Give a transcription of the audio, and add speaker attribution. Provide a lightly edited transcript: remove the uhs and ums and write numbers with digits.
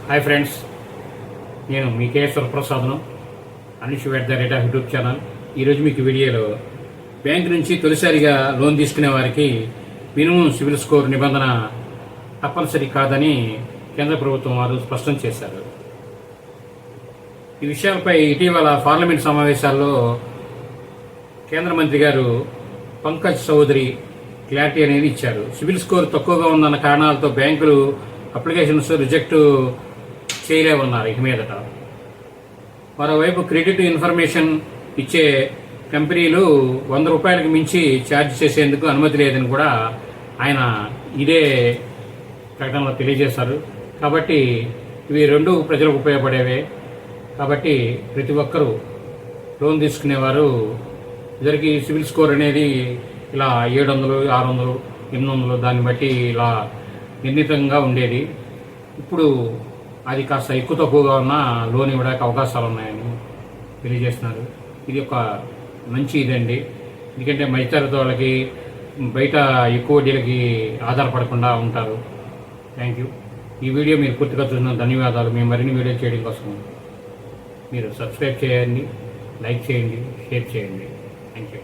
Speaker 1: Hi friends, నేను మీ కేఎస్వర ప్రసాద్ను @YouTube channel. ఈరోజు మీకు వీడియోలో బ్యాంక్ నుంచి తొలిసారిగా లోన్ తీసుకునే వారికి మినిమం సివిల్ స్కోర్ నిబంధన తప్పనిసరి కాదని కేంద్ర ప్రభుత్వం వారు స్పష్టం చేశారు. ఈ విషయాలపై ఇటీవల పార్లమెంట్ సమావేశాల్లో కేంద్ర మంత్రి గారు పంకజ్ చౌదరి క్లారిటీ అనేది ఇచ్చారు. సివిల్ స్కోర్ తక్కువగా ఉందన్న కారణాలతో బ్యాంకులు అప్లికేషన్స్ రిజెక్ట్ చేయలేమన్నారు ఇక మీదట. మరోవైపు క్రెడిట్ ఇన్ఫర్మేషన్ ఇచ్చే కంపెనీలు ₹100 మించి ఛార్జ్ చేసేందుకు అనుమతి లేదని కూడా ఆయన ఇదే ప్రకటనలో తెలియజేశారు. కాబట్టి ఇవి రెండు ప్రజలకు ఉపయోగపడేవే. కాబట్టి ప్రతి ఒక్కరూ లోన్ తీసుకునేవారు ఇద్దరికి సివిల్ స్కోర్ అనేది ఇలా 700, 600, 800 దాన్ని బట్టి ఇలా నిర్ణీతంగా ఉండేది. ఇప్పుడు అది కాస్త ఎక్కువ తక్కువగా ఉన్న లోన్ ఇవ్వడానికి అవకాశాలు ఉన్నాయని తెలియజేస్తున్నారు. ఇది ఒక మంచి ఇదండి. ఎందుకంటే మధ్యతరగతి వాళ్ళకి బయట ఎక్కువ వడ్డీలకి ఆధారపడకుండా ఉంటారు. Thank you. ఈ వీడియో మీరు పూర్తిగా చూసిన ధన్యవాదాలు. మేము మరిన్ని వీడియో చేయడం కోసం మీరు సబ్స్క్రైబ్ చేయండి, లైక్ చేయండి, షేర్ చేయండి. Thank you.